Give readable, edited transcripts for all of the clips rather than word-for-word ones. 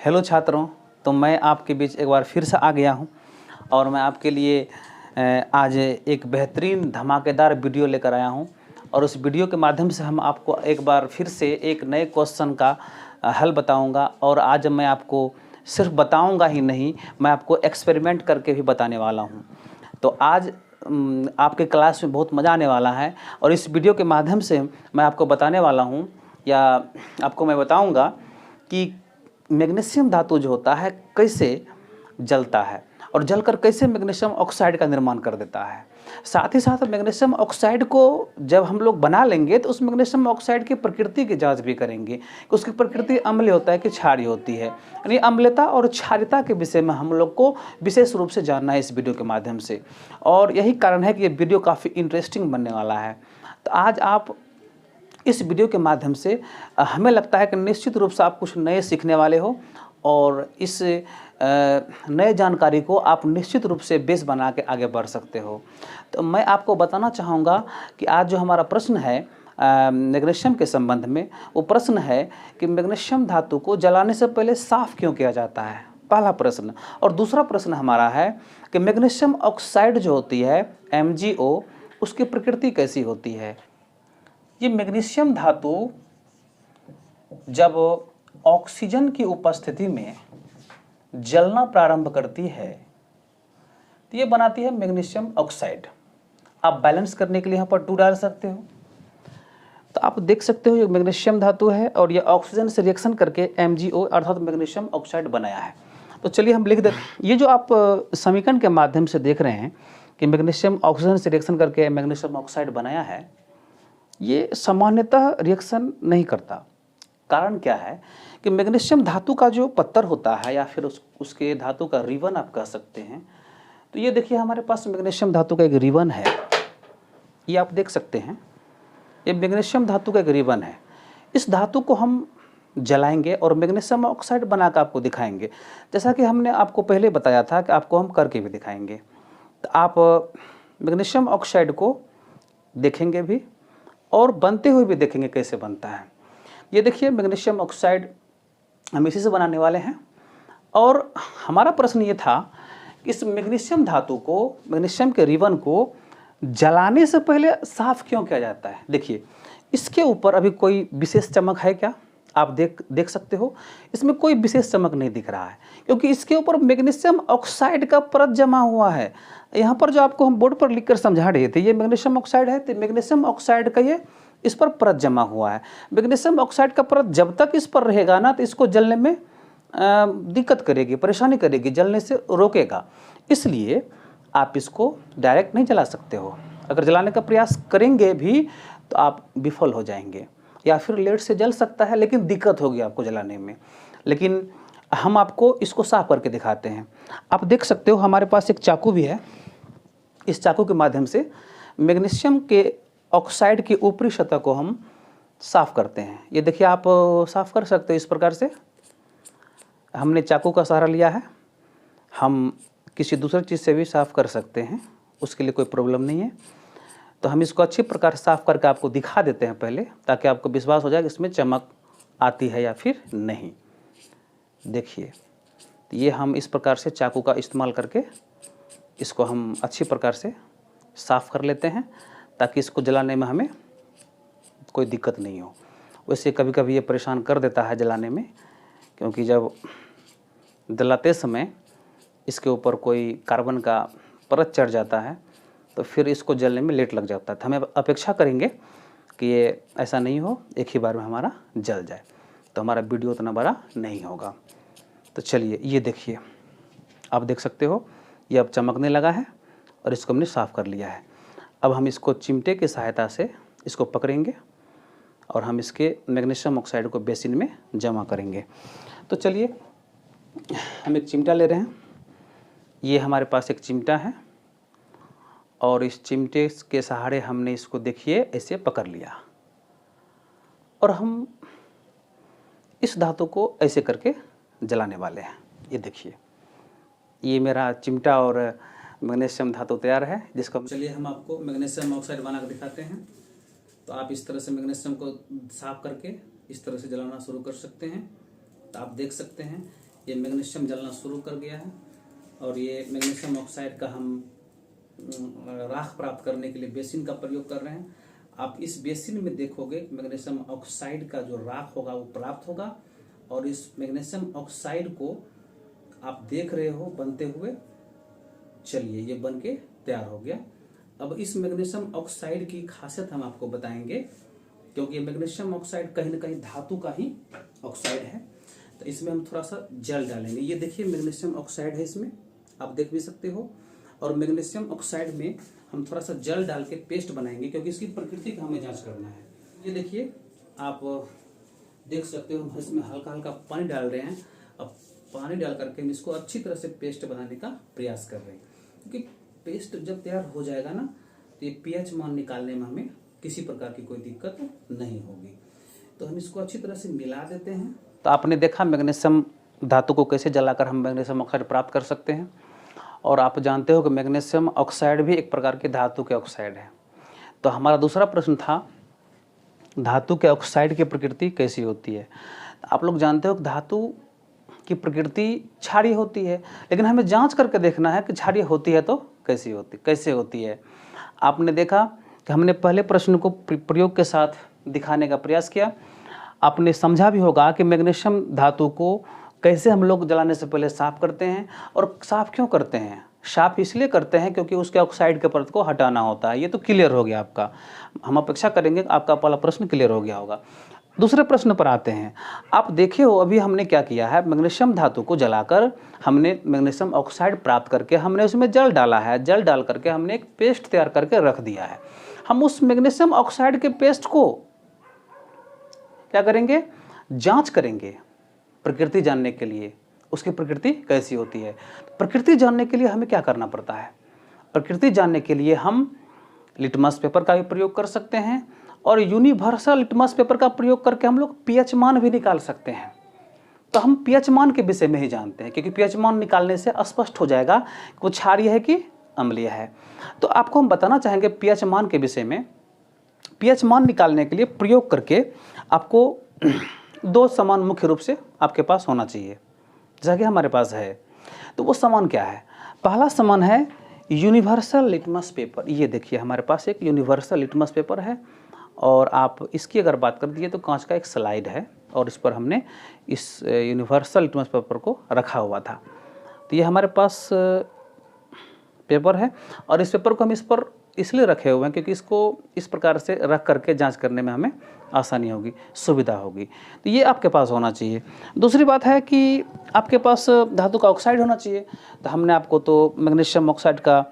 Hello छात्रों, तो मैं आपके बीच एक बार फिर से आ गया हूं और मैं आपके लिए आज एक बेहतरीन धमाकेदार वीडियो लेकर आया हूं। और उस वीडियो के माध्यम से हम आपको एक बार फिर से एक नए क्वेश्चन का हल बताऊंगा। और आज मैं आपको सिर्फ बताऊंगा ही नहीं, मैं आपको एक्सपेरिमेंट करके भी बताने वाला हूं। तो आज आपके क्लास में बहुत मज़ा आने वाला है और इस वीडियो के माध्यम से मैं आपको बताने वाला हूं या आपको मैं बताऊंगा कि मैग्नीशियम धातु जो होता है कैसे जलता है और जलकर कैसे मैग्नीशियम ऑक्साइड का निर्माण कर देता है। साथ ही साथ मैग्नीशियम ऑक्साइड को जब हम लोग बना लेंगे तो उस मैग्नीशियम ऑक्साइड की प्रकृति की जांच भी करेंगे कि उसकी प्रकृति अम्लीय होता है कि क्षारीय होती है। यानी अम्लता और क्षारीयता के विषय में हम लोग को विशेष रूप से जानना है इस वीडियो के माध्यम से। और यही कारण है कि ये वीडियो काफ़ी इंटरेस्टिंग बनने वाला है। तो आज आप इस वीडियो के माध्यम से हमें लगता है कि निश्चित रूप से आप कुछ नए सीखने वाले हो और इस नए जानकारी को आप निश्चित रूप से बेस बना के आगे बढ़ सकते हो। तो मैं आपको बताना चाहूँगा कि आज जो हमारा प्रश्न है मैग्नीशियम के संबंध में, वो प्रश्न है कि मैग्नीशियम धातु को जलाने से पहले साफ़ क्यों किया जाता है, पहला प्रश्न। और दूसरा प्रश्न हमारा है कि मैग्नीशियम ऑक्साइड जो होती है MgO, उसकी प्रकृति कैसी होती है। ये मैग्नीशियम धातु जब ऑक्सीजन की उपस्थिति में जलना प्रारंभ करती है तो ये बनाती है मैग्नीशियम ऑक्साइड। आप बैलेंस करने के लिए यहाँ पर 2 डाल सकते हो। तो आप देख सकते हो ये मैग्नीशियम धातु है और ये ऑक्सीजन से रिएक्शन करके MgO अर्थात मैग्नीशियम ऑक्साइड बनाया है। तो चलिए हम लिख देते। ये जो आप समीकरण के माध्यम से देख रहे हैं कि मैग्नीशियम ऑक्सीजन से रिएक्शन करके मैग्नीशियम ऑक्साइड बनाया है, ये सामान्यतः रिएक्शन नहीं करता। कारण क्या है कि मैग्नीशियम धातु का जो पत्थर होता है या फिर उसके धातु का रिबन आप कह सकते हैं। तो ये देखिए हमारे पास मैग्नीशियम धातु का एक रिबन है, ये आप देख सकते हैं। ये मैग्नीशियम धातु का एक रिबन है। इस धातु को हम जलाएंगे और मैग्नीशियम ऑक्साइड बनाकर आपको दिखाएंगे, जैसा कि हमने आपको पहले बताया था कि आपको हम करके भी दिखाएंगे। तो आप मैग्नीशियम ऑक्साइड को देखेंगे भी और बनते हुए भी देखेंगे कैसे बनता है। ये देखिए मैग्नीशियम ऑक्साइड हम इसी से बनाने वाले हैं। और हमारा प्रश्न ये था कि इस मैग्नीशियम धातु को, मैग्नीशियम के रिबन को जलाने से पहले साफ क्यों किया जाता है। देखिए इसके ऊपर अभी कोई विशेष चमक है क्या, आप देख सकते हो। इसमें कोई विशेष चमक नहीं दिख रहा है क्योंकि इसके ऊपर मैग्नीशियम ऑक्साइड का परत जमा हुआ है। यहाँ पर जो आपको हम बोर्ड पर लिखकर समझा रहे थे, ये मैग्नीशियम ऑक्साइड है, तो मैग्नीशियम ऑक्साइड का ये इस पर परत जमा हुआ है। मैग्नीशियम ऑक्साइड का परत जब तक इस पर रहेगा ना तो इसको जलने में दिक्कत करेगी, परेशानी करेगी, जलने से रोकेगा। इसलिए आप इसको डायरेक्ट नहीं जला सकते हो। अगर जलाने का प्रयास करेंगे भी तो आप विफल हो जाएंगे या फिर लेट से जल सकता है, लेकिन दिक्कत होगी आपको जलाने में। लेकिन हम आपको इसको साफ करके दिखाते हैं। आप देख सकते हो हमारे पास एक चाकू भी है। इस चाकू के माध्यम से मैग्नीशियम के ऑक्साइड की ऊपरी सतह को हम साफ करते हैं। ये देखिए आप साफ कर सकते हो इस प्रकार से। हमने चाकू का सहारा लिया है, हम किसी दूसरे चीज़ से भी साफ कर सकते हैं, उसके लिए कोई प्रॉब्लम नहीं है। तो हम इसको अच्छी प्रकार साफ करके आपको दिखा देते हैं पहले, ताकि आपको विश्वास हो जाए कि इसमें चमक आती है या फिर नहीं। देखिए ये हम इस प्रकार से चाकू का इस्तेमाल करके इसको हम अच्छी प्रकार से साफ कर लेते हैं ताकि इसको जलाने में हमें कोई दिक्कत नहीं हो। वैसे कभी कभी ये परेशान कर देता है जलाने में, क्योंकि जब जलाते समय इसके ऊपर कोई कार्बन का परत चढ़ जाता है तो फिर इसको जलने में लेट लग जाता है। तो हमें अपेक्षा करेंगे कि ये ऐसा नहीं हो, एक ही बार में हमारा जल जाए, तो हमारा वीडियो उतना बड़ा नहीं होगा। तो चलिए ये देखिए, आप देख सकते हो ये अब चमकने लगा है और इसको हमने साफ़ कर लिया है। अब हम इसको चिमटे की सहायता से इसको पकड़ेंगे और हम इसके मैग्नीशियम ऑक्साइड को बेसिन में जमा करेंगे। तो चलिए हम एक चिमटा ले रहे हैं। ये हमारे पास एक चिमटा है और इस चिमटे के सहारे हमने इसको देखिए ऐसे पकड़ लिया और हम इस धातु को ऐसे करके जलाने वाले हैं। ये देखिए ये मेरा चिमटा और मैग्नीशियम धातु तैयार है, जिसको चलिए हम आपको मैग्नीशियम ऑक्साइड बना कर दिखाते हैं। तो आप इस तरह से मैग्नीशियम को साफ करके इस तरह से जलाना शुरू कर सकते हैं। तो आप देख सकते हैं ये मैग्नीशियम जलना शुरू कर गया है और ये मैग्नीशियम ऑक्साइड का हम राख प्राप्त करने के लिए बेसिन का प्रयोग कर रहे हैं। आप इस बेसिन में देखोगे मैग्नीशियम ऑक्साइड का जो राख होगा वो प्राप्त होगा और इस मैग्नीशियम ऑक्साइड को आप देख रहे हो बनते हुए। चलिए ये बन के तैयार हो गया। अब इस मैग्नीशियम ऑक्साइड की खासियत हम आपको बताएंगे, क्योंकि मैग्नीशियम ऑक्साइड कहीं ना कहीं धातु का ही ऑक्साइड है। तो इसमें हम थोड़ा सा जल डालेंगे। ये देखिए मैग्नीशियम ऑक्साइड है, इसमें आप देख भी सकते हो। और मैग्नीशियम ऑक्साइड में हम थोड़ा सा जल डाल के पेस्ट बनाएंगे, क्योंकि इसकी प्रकृति का हमें जांच करना है। ये देखिए आप देख सकते हो, हम इसमें हल्का हल्का पानी डाल रहे हैं। अब पानी डाल करके हम इसको अच्छी तरह से पेस्ट बनाने का प्रयास कर रहे हैं, क्योंकि पेस्ट जब तैयार हो जाएगा ना तो ये पीएच मान निकालने में हमें किसी प्रकार की कोई दिक्कत नहीं होगी। तो हम इसको अच्छी तरह से मिला देते हैं। तो आपने देखा मैग्नीशियम धातु को कैसे जलाकर हम मैग्नीशियम ऑक्साइड प्राप्त कर सकते हैं। और आप जानते हो कि मैग्नीशियम ऑक्साइड भी एक प्रकार के धातु के ऑक्साइड है। तो हमारा दूसरा प्रश्न था धातु के ऑक्साइड की प्रकृति कैसी होती है। आप लोग जानते हो कि धातु की प्रकृति क्षारीय होती है, लेकिन हमें जांच करके देखना है कि क्षारीय होती है तो कैसे होती है। आपने देखा कि हमने पहले प्रश्न को प्रयोग के साथ दिखाने का प्रयास किया। आपने समझा भी होगा कि मैग्नीशियम धातु को कैसे हम लोग जलाने से पहले साफ करते हैं, और साफ क्यों करते हैं। साफ इसलिए करते हैं क्योंकि उसके ऑक्साइड के परत को हटाना होता है। ये तो क्लियर हो गया आपका। हम अपेक्षा करेंगे कि आपका पहला प्रश्न क्लियर हो गया होगा। दूसरे प्रश्न पर आते हैं। आप देखे हो अभी हमने क्या किया है, मैग्नीशियम धातु को जलाकर हमने मैग्नीशियम ऑक्साइड प्राप्त करके हमने उसमें जल डाला है। जल डाल करके हमने एक पेस्ट तैयार करके रख दिया है। हम उस मैग्नीशियम ऑक्साइड के पेस्ट को क्या करेंगे, जांच करेंगे प्रकृति जानने के लिए, उसकी प्रकृति कैसी होती है। प्रकृति जानने के लिए हमें क्या करना पड़ता है। प्रकृति जानने के लिए हम लिटमस पेपर का भी प्रयोग कर सकते हैं, और यूनिवर्सल लिटमस पेपर का प्रयोग करके हम लोग पीएच मान भी निकाल सकते हैं। तो हम पीएच मान के विषय में ही जानते हैं, क्योंकि पीएच मान निकालने से स्पष्ट हो जाएगा कि वो क्षारीय है कि अम्लीय है। तो आपको हम बताना चाहेंगे पीएच मान के विषय में। पीएच मान निकालने के लिए प्रयोग करके आपको दो सामान मुख्य रूप से आपके पास होना चाहिए, जैसा कि हमारे पास है। तो वो सामान क्या है। पहला सामान है यूनिवर्सल लिटमस पेपर। ये देखिए हमारे पास एक यूनिवर्सल लिटमस पेपर है, और आप इसकी अगर बात कर दिए तो कांच का एक स्लाइड है, और इस पर हमने इस यूनिवर्सल लिटमस पेपर को रखा हुआ था। तो ये हमारे पास पेपर है, और इस पेपर को हम इस पर इसलिए रखे हुए हैं क्योंकि इसको इस प्रकार से रख करके जांच करने में हमें आसानी होगी, सुविधा होगी। तो ये आपके पास होना चाहिए। दूसरी बात है कि आपके पास धातु का ऑक्साइड होना चाहिए। तो हमने आपको तो मैग्नीशियम ऑक्साइड का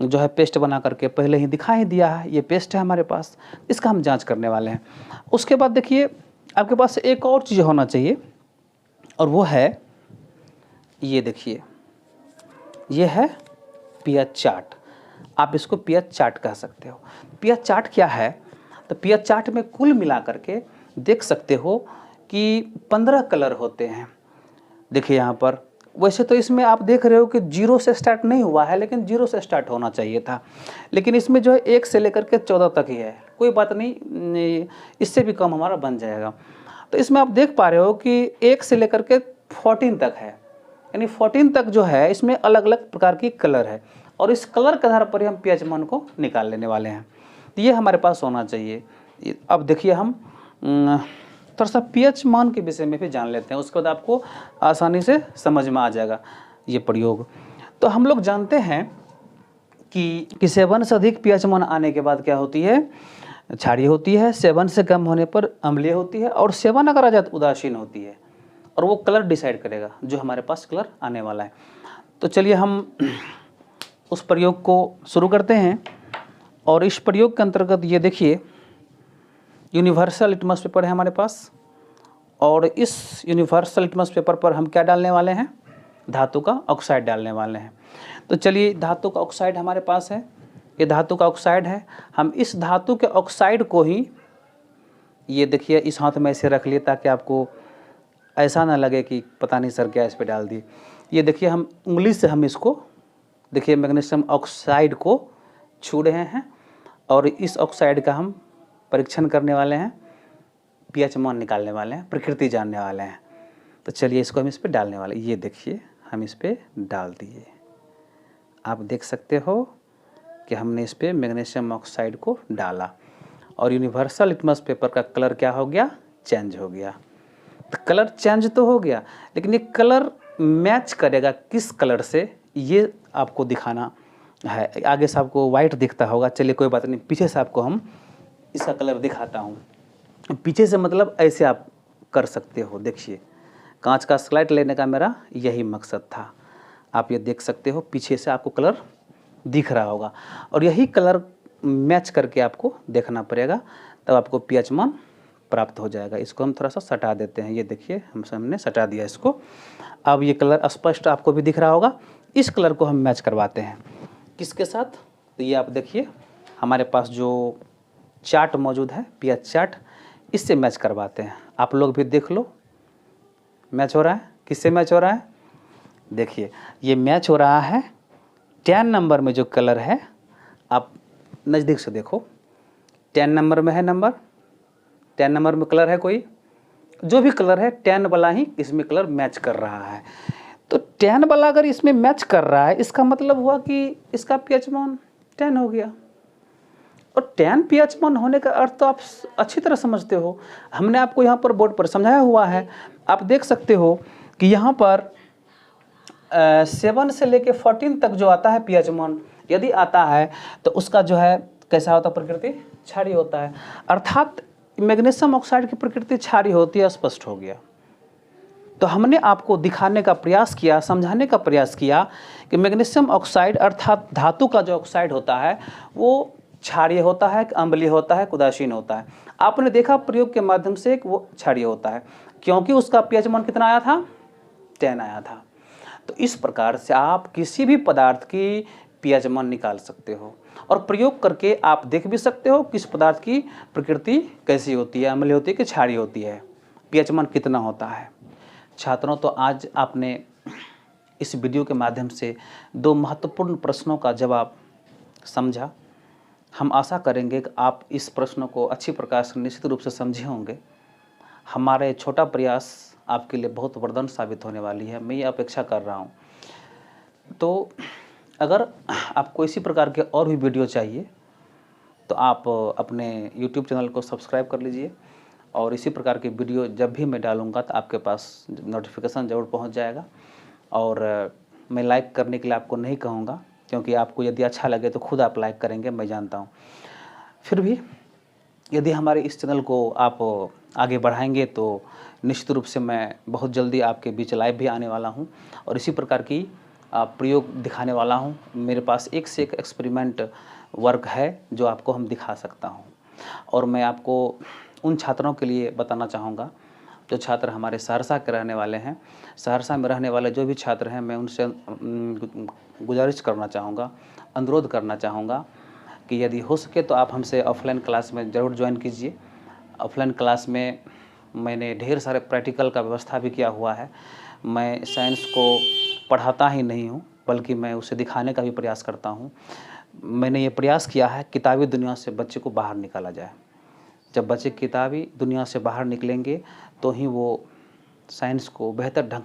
जो है पेस्ट बना करके पहले ही दिखा ही दिया है। ये पेस्ट है हमारे पास, इसका हम जांच करने वाले हैं। उसके बाद देखिए आपके पास एक और चीज़ होना चाहिए, और वो है ये देखिए, ये है पीएच चार्ट। आप इसको पीएच चार्ट कह सकते हो। पीएच चार्ट क्या है, तो पीएच चार्ट में कुल मिला करके देख सकते हो कि 15 कलर होते हैं। देखिए यहाँ पर, वैसे तो इसमें आप देख रहे हो कि 0 से स्टार्ट नहीं हुआ है, लेकिन 0 से स्टार्ट होना चाहिए था। लेकिन इसमें जो है 1 से लेकर के 14 तक ही है। कोई बात नहीं, इससे भी कम हमारा बन जाएगा। तो इसमें आप देख पा रहे हो कि 1 से लेकर के 14 तक है, यानी 14 तक जो है इसमें अलग अलग प्रकार की कलर है, और इस कलर के आधार पर ही हम पीएच मान को निकाल लेने वाले हैं। तो ये हमारे पास होना चाहिए। अब देखिए हम थोड़ा सा पीएच मान के विषय में भी जान लेते हैं, उसके बाद आपको आसानी से समझ में आ जाएगा ये प्रयोग। तो हम लोग जानते हैं कि 7 से अधिक पीएच मान आने के बाद क्या होती है, क्षारीय होती है। 7 से कम होने पर अम्लीय होती है, और 7 अगर आ जाए तो उदासीन होती है। और वो कलर डिसाइड करेगा जो हमारे पास कलर आने वाला है। तो चलिए हम उस प्रयोग को शुरू करते हैं। और इस प्रयोग के अंतर्गत ये देखिए यूनिवर्सल लिटमस पेपर है हमारे पास, और इस यूनिवर्सल लिटमस पेपर पर हम क्या डालने वाले हैं, धातु का ऑक्साइड डालने वाले हैं। तो चलिए धातु का ऑक्साइड हमारे पास है, ये धातु का ऑक्साइड है। हम इस धातु के ऑक्साइड को ही, ये देखिए इस हाथ में ऐसे रख लिए ताकि आपको ऐसा ना लगे कि पता नहीं सर क्या इस पर डाल दिए। ये देखिए हम उंगली से हम इसको देखिए मैग्नीशियम ऑक्साइड को छू रहे हैं, और इस ऑक्साइड का हम परीक्षण करने वाले हैं, पीएच मान निकालने वाले हैं, प्रकृति जानने वाले हैं। तो चलिए इसको हम इस पे डालने वाले, ये देखिए हम इस पे डाल दिए। आप देख सकते हो कि हमने इस पे मैग्नीशियम ऑक्साइड को डाला और यूनिवर्सल लिटमस पेपर का कलर क्या हो गया, चेंज हो गया। तो कलर चेंज तो हो गया, लेकिन ये कलर मैच करेगा किस कलर से, ये आपको दिखाना है। आगे से आपको वाइट दिखता होगा, चलिए कोई बात नहीं, पीछे से आपको हम इसका कलर दिखाता हूँ। पीछे से मतलब ऐसे आप कर सकते हो। देखिए कांच का स्लाइड लेने का मेरा यही मकसद था। आप ये देख सकते हो पीछे से आपको कलर दिख रहा होगा और यही कलर मैच करके आपको देखना पड़ेगा, तब आपको पीएच मान प्राप्त हो जाएगा। इसको हम थोड़ा सा सटा देते हैं, ये देखिए हमने सटा दिया इसको। अब ये कलर स्पष्ट आपको भी दिख रहा होगा। इस कलर को हम मैच करवाते हैं किसके साथ, तो ये आप देखिए हमारे पास जो चार्ट मौजूद है, पीएच चार्ट, इससे मैच करवाते हैं। आप लोग भी देख लो मैच हो रहा है, किससे मैच हो रहा है। देखिए ये मैच हो रहा है 10 नंबर में जो कलर है, आप नज़दीक से देखो, 10 नंबर में है नंबर, 10 नंबर में कलर है कोई, जो भी कलर है 10 वाला ही इसमें कलर मैच कर रहा है। तो 10 वाला अगर इसमें मैच कर रहा है, इसका मतलब हुआ कि इसका पीएच मान 10 हो गया। और 10 पीएच मान होने का अर्थ तो आप अच्छी तरह समझते हो, हमने आपको यहाँ पर बोर्ड पर समझाया हुआ है। आप देख सकते हो कि यहाँ पर 7 से लेके 14 तक जो आता है पीएच मान, यदि आता है तो उसका जो है कैसा होता है, प्रकृति क्षारीय होता है। अर्थात मैग्नीशियम ऑक्साइड की प्रकृति क्षारीय होती है, स्पष्ट हो गया। तो हमने आपको दिखाने का प्रयास किया, समझाने का प्रयास किया कि मैग्नीशियम ऑक्साइड अर्थात धातु का जो ऑक्साइड होता है वो क्षारीय होता है, अम्लीय होता है, उदासीन होता है। आपने देखा प्रयोग के माध्यम से कि वो क्षारीय होता है, क्योंकि उसका पीएच मान कितना आया था, 10 आया था। तो इस प्रकार से आप किसी भी पदार्थ की पीएच मान निकाल सकते हो और प्रयोग करके आप देख भी सकते हो कि इस पदार्थ की प्रकृति कैसी होती है, अम्लीय होती है कि क्षारीय होती है, पीएच मान कितना होता है। छात्रों, तो आज आपने इस वीडियो के माध्यम से 2 महत्वपूर्ण प्रश्नों का जवाब समझा। हम आशा करेंगे कि आप इस प्रश्नों को अच्छी प्रकार से निश्चित रूप से समझे होंगे। हमारे छोटा प्रयास आपके लिए बहुत वरदान साबित होने वाली है, मैं ये अपेक्षा कर रहा हूँ। तो अगर आपको इसी प्रकार के और भी वीडियो चाहिए तो आप अपने YouTube चैनल को सब्सक्राइब कर लीजिए और इसी प्रकार के वीडियो जब भी मैं डालूँगा तो आपके पास नोटिफिकेशन ज़रूर पहुँच जाएगा। और मैं लाइक करने के लिए आपको नहीं कहूँगा, क्योंकि आपको यदि अच्छा लगे तो खुद आप लाइक करेंगे, मैं जानता हूँ। फिर भी यदि हमारे इस चैनल को आप आगे बढ़ाएंगे तो निश्चित रूप से मैं बहुत जल्दी आपके बीच लाइव भी आने वाला हूँ और इसी प्रकार की प्रयोग दिखाने वाला हूँ। मेरे पास एक से एक एक्सपेरिमेंट वर्क है जो आपको हम दिखा सकता हूँ। और मैं आपको उन छात्रों के लिए बताना चाहूँगा जो छात्र हमारे सहरसा के रहने वाले हैं। सहरसा में रहने वाले जो भी छात्र हैं, मैं उनसे गुजारिश करना चाहूँगा, अनुरोध करना चाहूँगा कि यदि हो सके तो आप हमसे ऑफलाइन क्लास में ज़रूर ज्वाइन कीजिए। ऑफलाइन क्लास में मैंने ढेर सारे प्रैक्टिकल का व्यवस्था भी किया हुआ है। मैं साइंस को पढ़ाता ही नहीं हूँ, बल्कि मैं उसे दिखाने का भी प्रयास करता हूँ। मैंने ये प्रयास किया है किताबी दुनिया से बच्चे को बाहर निकाला जाए। जब बच्चे किताबी दुनिया से बाहर निकलेंगे तो ही वो साइंस को बेहतर ढंग से